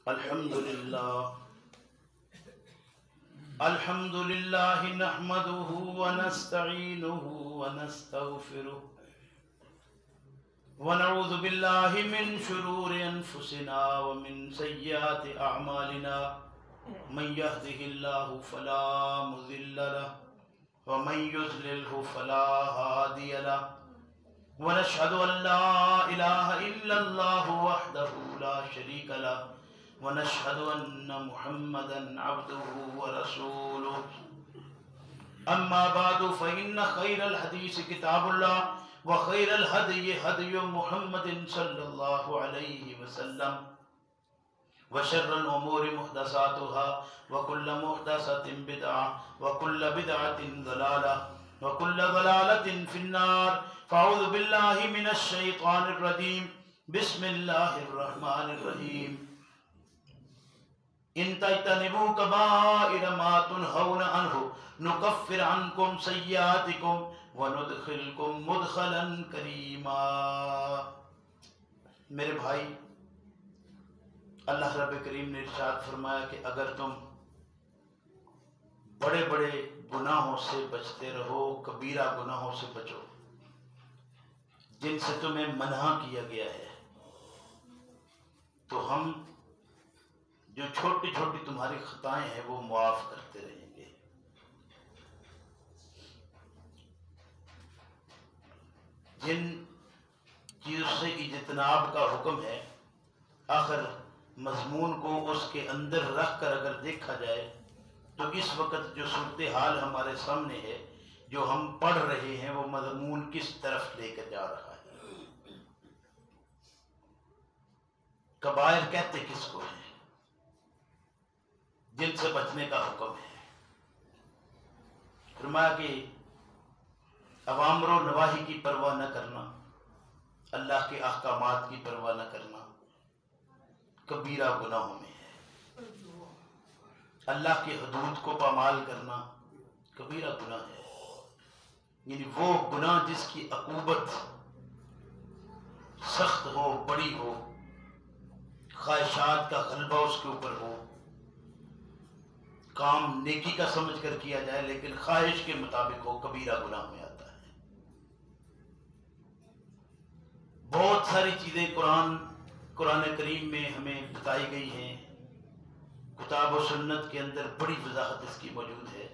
الحمد لله نحمده ونستعينه ونستغفره ونعوذ بالله من شرور أنفسنا ومن سيئات أعمالنا من يهده الله فلا مضل له ومن يضلله فلا هادي له ونشهد أن لا إله إلا الله وحده لا شريك له ونشهد أن محمدا عبده ورسوله أما بعد فإن خير الحديث كتاب الله وخير الهدي هدي محمد صلى الله عليه وسلم وشر الأمور محدثاتها وكل محدثة بدعة وكل بدعة ضلالة وكل ضلالة في النار فأعوذ بالله من الشيطان الرجيم بسم الله الرحمن الرحيم إن تجتنبوا كبائر ما تنهون عنه نكفر عنكم سيئاتكم وندخلكم مدخلا کریما۔ میرے بھائی، اللہ رب کریم نے ارشاد فرمایا کہ اگر تم بڑے بڑے گناہوں سے بچتے رہو، کبیرہ گناہوں سے بچو جن سے تمہیں منع کیا گیا ہے، تو ہم جو چھوٹی چھوٹی تمہاری خطائیں ہیں وہ معاف کرتے رہیں گے۔ جن چیزوں سے اجتناب کا حکم ہے، آخر مضمون کو اس کے اندر رکھ کر اگر دیکھا جائے تو اس وقت جو صورتحال ہمارے سامنے ہے، جو ہم پڑھ رہے ہیں، وہ مضمون کس طرف لے کر جا رہا ہے۔ کبائر کہتے کس کو ہیں؟ جن سے بچنے کا حکم ہے۔ فرمایا کہ اوامر و نواہی کی پرواہ نہ کرنا، اللہ کے احکامات کی پرواہ نہ کرنا کبیرہ گناہوں میں ہے۔ اللہ کی حدود کو پامال کرنا کبیرہ گناہ ہے، یعنی وہ گناہ جس کی عقوبت سخت ہو، بڑی ہو، خواہشات کا غلبہ اس کے اوپر ہو، کام نیکی کا سمجھ کر کیا جائے لیکن خواہش کے مطابق ہو، کبیرہ گناہ میں آتا ہے۔ بہت ساری چیزیں قرآن کریم میں ہمیں بتائی گئی ہیں، کتاب و سنت کے اندر بڑی وضاحت اس کی موجود ہے۔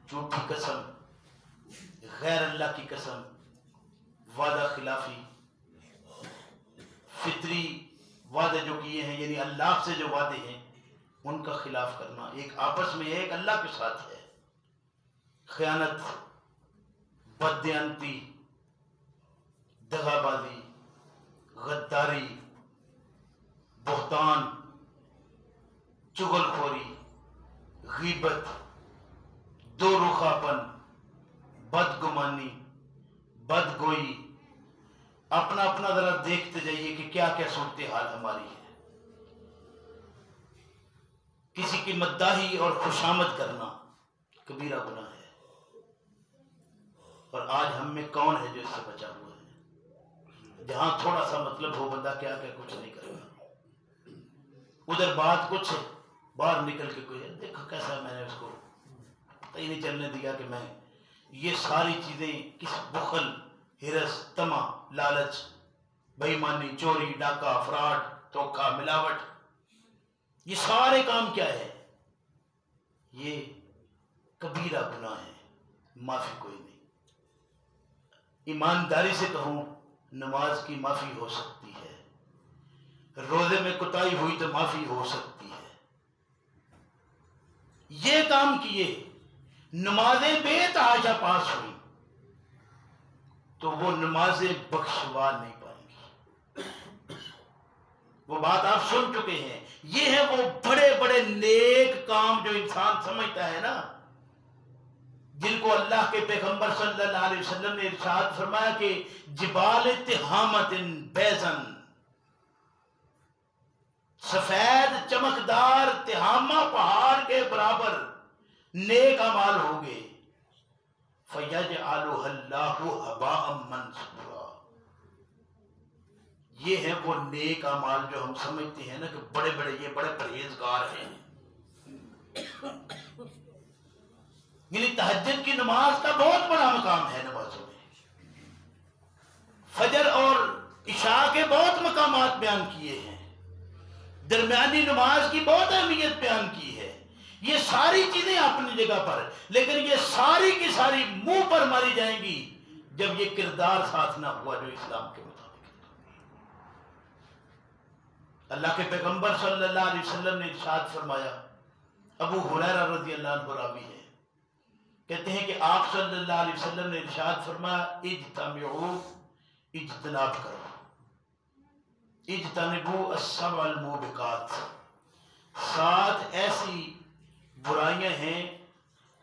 جھوٹی قسم، غیر اللہ کی قسم، وعدہ خلافی، فطری وعدے جو کیے ہیں، یعنی اللہ سے جو وعدے ہیں ان کا خلاف کرنا، ایک آپس میں ہے، ایک اللہ کے ساتھ ہے۔ خیانت، بددیانتی، دغا بازی، غداری، بہتان، چغل خوری، غیبت، دو رخاپن، بدگمانی، بدگوئی۔ اپنا اپنا ذرا دیکھتے جائیے کہ کیا کیا صورتحال ہماری ہے۔ کسی کی مداحی اور خوشامد کرنا کبیرہ گناہ ہے، اور آج ہم میں کون ہے جو اس سے بچا ہوا ہے؟ جہاں تھوڑا سا مطلب ہو بندہ کیا کچھ نہیں کرے گا، ادھر بات کچھ ہے، باہر نکل کے کوئی دیکھا کیسا میں نے اس کو پتہ ہی نہیں چلنے دیا کہ میں یہ ساری چیزیں کس بخل، ہرس، طمع، لالچ، بےایمانی، چوری، ڈاکہ، فراڈ، دھوکہ، ملاوٹ، یہ سارے کام کیا ہے؟ یہ کبیرہ گناہ ہے، معافی کوئی نہیں۔ ایمانداری سے کہوں، نماز کی معافی ہو سکتی ہے، روزے میں کوتاہی ہوئی تو معافی ہو سکتی ہے۔ یہ کام کیے، نمازیں بے تحاشا پاس ہوئی تو وہ نمازیں بخشوا نہیں پائیں گی۔ وہ بات آپ سن چکے ہیں۔ یہ ہے وہ بڑے بڑے نیک کام جو انسان سمجھتا ہے نا، جن کو اللہ کے پیغمبر صلی اللہ علیہ وسلم نے ارشاد فرمایا کہ جبال تہامت بیضن، سفید چمکدار تہامہ پہاڑ کے برابر نیک اعمال ہوں گے، فَيَجْعَلُهَا اللَّهُ هَبَاءً مَنْثُورًا، یہ ہیں وہ نیک اعمال جو ہم سمجھتے ہیں نا کہ بڑے بڑے یہ بڑے پرہیزگار ہیں. یعنی تہجد کی نماز کا بہت بڑا مقام ہے نمازوں میں. فجر اور عشاء کے بہت مقامات بیان کیے ہیں. درمیانی نماز کی بہت اہمیت بیان کی ہے. یہ ساری چیزیں اپنی جگہ پر، لیکن یہ ساری کی ساری منہ پر ماری جائیں گی جب یہ کردار ساتھ نہ ہوا جو اسلام کے مطابق. اللہ کے پیغمبر صلی اللہ علیہ وسلم نے ارشاد فرمایا، ابو ہریرہ رضی اللہ عنہ راوی ہے، کہتے ہیں کہ آپ صلی اللہ علیہ وسلم نے ارشاد فرمایا، اجتمعوا، اجتناب کرو، اجتنبوا السبع الموبقات، 7 ایسی برائیاں ہیں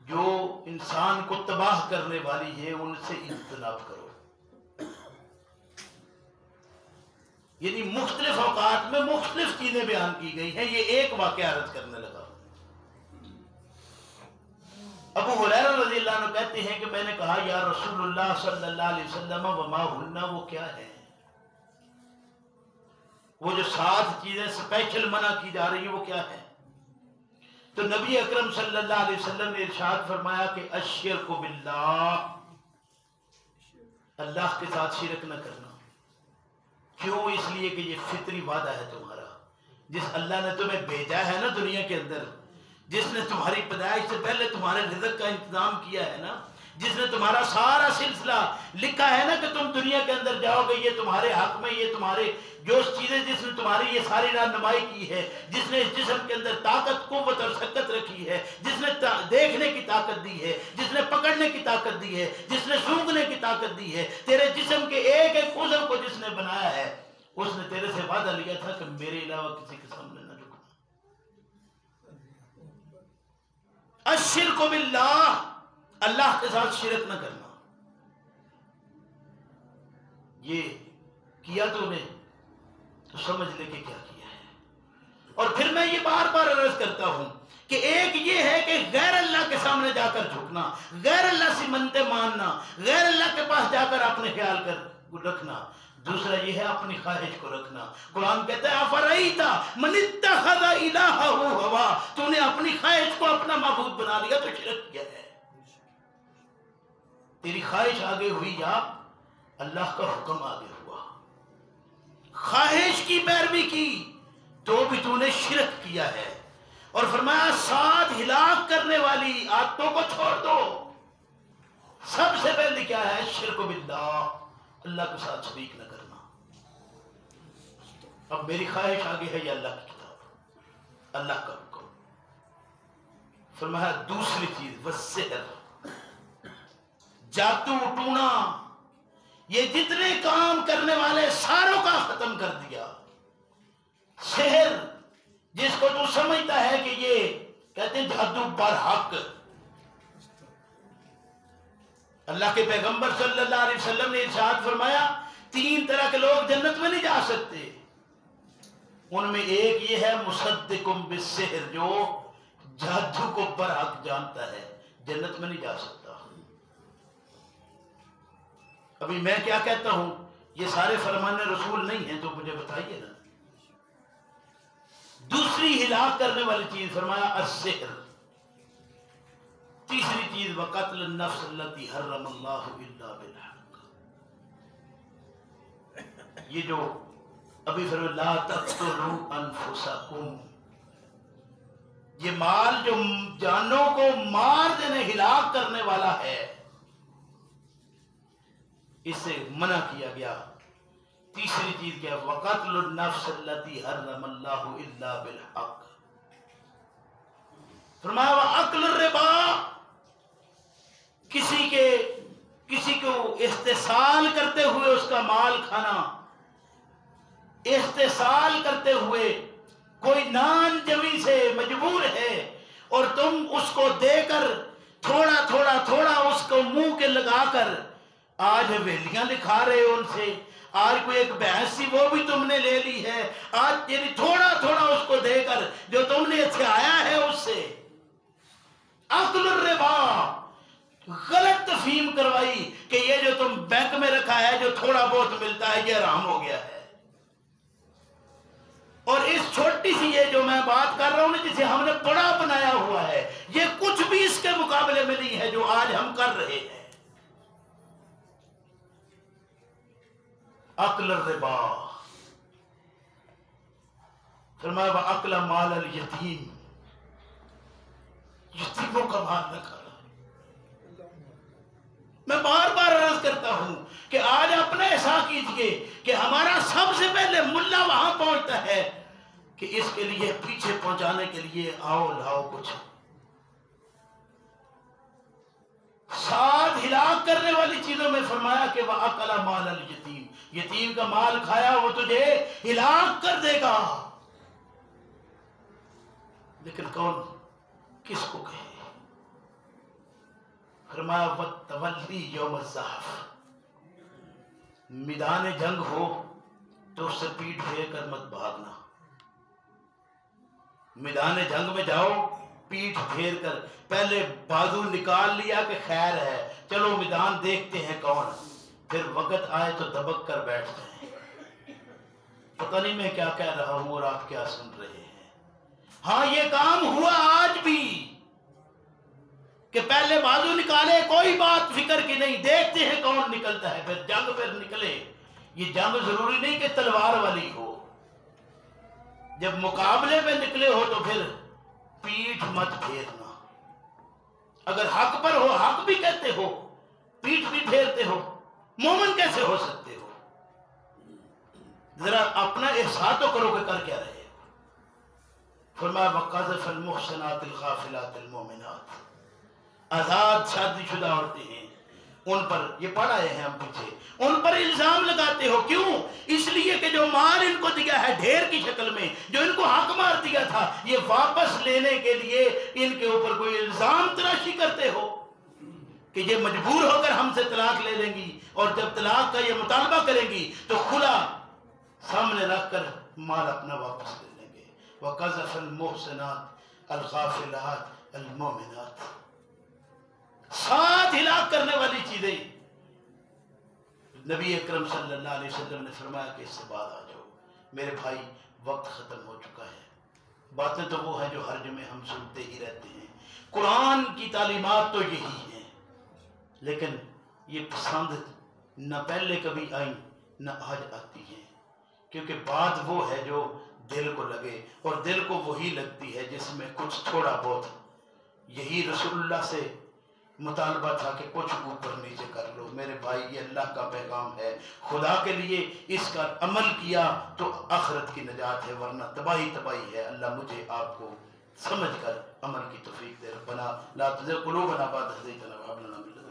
جو انسان کو تباہ کرنے والی ہیں، ان سے اجتناب کرو. یعنی مختلف اوقات میں مختلف چیزیں بیان کی گئی ہیں. یہ ایک واقعہ عرض کرنے لگا. ابو ہریرہ رضی اللہ عنہ کہتے ہیں کہ میں نے کہا یا رسول اللہ صلی اللہ علیہ وسلم وما ہن، وہ کیا ہے؟ وہ جو 7 چیزیں سپیشل منع کی جا رہی ہیں وہ کیا ہے؟ تو نبی اکرم صلی اللہ علیہ وسلم نے ارشاد فرمایا کہ الشرک باللہ، اللہ کے ساتھ شرک نہ کرنا. کیوں؟ اس لیے کہ یہ فطری وعدہ ہے تمہارا. جس اللہ نے تمہیں بھیجا ہے نا دنیا کے اندر، جس نے تمہاری پیدائش سے پہلے تمہارے رزق کا انتظام کیا ہے نا، جس نے تمہارا سارا سلسلہ لکھا ہے نا کہ تم دنیا کے اندر جاؤ گے، یہ تمہارے حق میں، یہ تمہارے جو چیزیں، جس نے تمہاری یہ ساری رہنمائی کی ہے، جس نے اس جسم کے اندر طاقت، قوت اور شکت رکھی ہے، جس نے دیکھنے کی طاقت دی ہے، جس نے پکڑنے کی طاقت دی ہے، جس نے سونگھنے کی طاقت دی ہے، تیرے جسم کے ایک ایک عضو کو جس نے بنایا ہے، اس نے تیرے سے وعدہ لیا تھا کہ میرے علاوہ کسی کے سامنے نہ جھکنا. الشرک باللہ، اللہ کے ساتھ شرک نہ کرنا. یہ کیا تو نے تو سمجھ لے کہ کیا کیا ہے. اور پھر میں یہ بار بار عرض کرتا ہوں کہ ایک یہ ہے کہ غیر اللہ کے سامنے جا کر جھکنا، غیر اللہ سے منتیں ماننا، غیر اللہ کے پاس جا کر اپنے خیال کر رکھنا. دوسرا یہ ہے اپنی خواہش کو رکھنا. قرآن کہتا ہے افرائیتا من اتخذ الہہ ہوا، تو نے اپنی خواہش کو اپنا معبود بنا لیا تو شرک کیا ہے. تیری خواہش آگے ہوئی یا اللہ کا حکم آگے ہوا. خواہش کی پیروی کی تو بھی تو نے شرک کیا ہے. اور فرمایا 7 ہلاک کرنے والی عادتوں کو چھوڑ دو. سب سے پہلے کیا ہے؟ شرک باللہ، اللہ کے ساتھ شریک نہ کرنا. اب میری خواہش آگے ہے یا اللہ کی کتاب، اللہ کا حکم. فرمایا دوسری چیز والسحر، جادو ٹونا، یہ جتنے کام کرنے والے ساروں کا ختم کر دیا. سحر جس کو تو سمجھتا ہے کہ یہ کہتے ہیں جادو برحق. اللہ کے پیغمبر صلی اللہ علیہ وسلم نے ارشاد فرمایا 3 طرح کے لوگ جنت میں نہیں جا سکتے. ان میں ایک یہ ہے مصدقم بالسحر، جو جادو کو برحق جانتا ہے، جنت میں نہیں جا سکتا. ابھی میں کیا کہتا ہوں؟ یہ سارے فرمان رسول نہیں ہیں تو مجھے بتائیے نا. دوسری ہلاک کرنے والی چیز فرمایا السحر. تیسری چیز وقتل النفس التي حرم اللہ الا بالحق. یہ جو ابھی فرمایا لا تقتلوا انفسکم، یہ مال جو جانوں کو مار دینے ہلاک کرنے والا ہے، اس سے منع کیا گیا. تیسری چیز کیا؟ وقتل النفس التي حرم اللہ الا بالحق. فرمایا واکل الربا، کسی کو استحصال کرتے ہوئے اس کا مال کھانا. استحصال کرتے ہوئے کوئی نان جمی سے مجبور ہے اور تم اس کو دے کر تھوڑا تھوڑا تھوڑا اس کو منہ کے لگا کر آج حویلیاں لکھا رہے ہو ان سے. آج کوئی ایک بحث سی وہ بھی تم نے لے لی ہے. آج یعنی تھوڑا تھوڑا اس کو دے کر جو تم نے سکھایا ہے اس سے. اکل الربا، غلط تفہیم کروائی کہ یہ جو تم بینک میں رکھا ہے جو تھوڑا بہت ملتا ہے یہ حرام ہو گیا ہے. اور اس چھوٹی سی یہ جو میں بات کر رہا ہوں جسے ہم نے بڑا بنایا ہوا ہے، یہ کچھ بھی اس کے مقابلے میں نہیں ہے جو آج ہم کر رہے ہیں۔ اکل الربا، فرمایا وَأَكْلَ مَالَ الْيَتِيمِ، یتیموں کا مال نہ کھانا۔ میں بار بار عرض کرتا ہوں کہ آج اپنا احساس کیجئے کہ ہمارا سب سے پہلے ملا وہاں پہنچتا ہے کہ اس کے لیے پیچھے پہنچانے کے لیے آؤ لاؤ کچھ، ساتھ ہلاک کرنے والی چیزوں میں فرمایا کہ وَأَكَلَ مَالَ الْيَتِيمِ، یتیم کا مال کھایا وہ تجھے ہلاک کر دے گا۔ لیکن کون کس کو کہے؟ فرمایا وَالتَّوَلِّي يَوْمَ الزَّحْفِ، میدان جنگ ہو تو اس سے پیٹ پھیر کر مت بھاگنا۔ میدان جنگ میں جاؤ پیٹ پھیر کر، پہلے بازو نکال لیا کہ خیر ہے چلو میدان دیکھتے ہیں کون، پھر وقت آئے تو دبک کر بیٹھ جائیں۔ پتہ نہیں میں کیا کہہ رہا ہوں اور آپ کیا سن رہے ہیں۔ ہاں یہ کام ہوا آج بھی کہ پہلے بازو نکالے، کوئی بات فکر کی نہیں، دیکھتے ہیں کون نکلتا ہے، پھر جنگ پھر نکلے۔ یہ جنگ ضروری نہیں کہ تلوار والی ہو، جب مقابلے میں نکلے ہو تو پھر پیٹھ مت پھیرنا۔ اگر حق پر ہو حق بھی کہتے ہو، پیٹھ بھی پھیرتے ہو، مومن کیسے ہو سکتے ہو؟ ذرا اپنا احساس تو کرو کہ کر کیا رہے ہو۔ فرمایا وَقَذَفَ الْمُحْصَنَاتِ الْغَافِلَاتِ الْمُؤْمِنَاتِ، آزاد شادی شدہ عورتیں ہیں، ان پر یہ پڑھ آئے ہیں ہم پیچھے، ان پر الزام لگاتے ہو، کیوں؟ اس لیے کہ جو مال ان کو دیا ہے ڈھیر کی شکل میں، جو ان کو حق مار دیا تھا، یہ واپس لینے کے لیے ان کے اوپر کوئی الزام تراشی کرتے ہو کہ یہ مجبور ہو کر ہم سے طلاق لے لیں گی، اور جب طلاق کا یہ مطالبہ کریں گی تو کھلا سامنے رکھ کر مال اپنا واپس لے لیں گے۔ وَقَذَفَ الْمُحْصِنَاتِ الْغَافِلَاتِ الْمُؤْمِنَاتِ، ساتھ ہلاک کرنے والی چیزیں۔ نبی اکرم صلی اللہ علیہ وسلم نے فرمایا کہ اس سے بعد آ جاؤ میرے بھائی، وقت ختم ہو چکا ہے۔ باتیں تو وہ ہیں جو ہر جمعے ہم سنتے ہی رہتے ہیں، قرآن کی تعلیمات تو یہی ہیں، لیکن یہ پسند نہ پہلے کبھی آئیں نہ آج آتی ہیں، کیونکہ بات وہ ہے جو دل کو لگے، اور دل کو وہی لگتی ہے جس میں کچھ تھوڑا بہت، یہی رسول اللہ سے مطالبہ تھا کہ کچھ اوپر نیچے کر لو۔ میرے بھائی یہ اللہ کا پیغام ہے، خدا کے لیے اس کا عمل کیا تو آخرت کی نجات ہے، ورنہ تباہی تباہی ہے۔ اللہ مجھے آپ کو سمجھ کر عمل کی توفیق دے۔ ربنا لا تزغ قلوبنا بعد إذ هديتنا وهب لنا من لدنك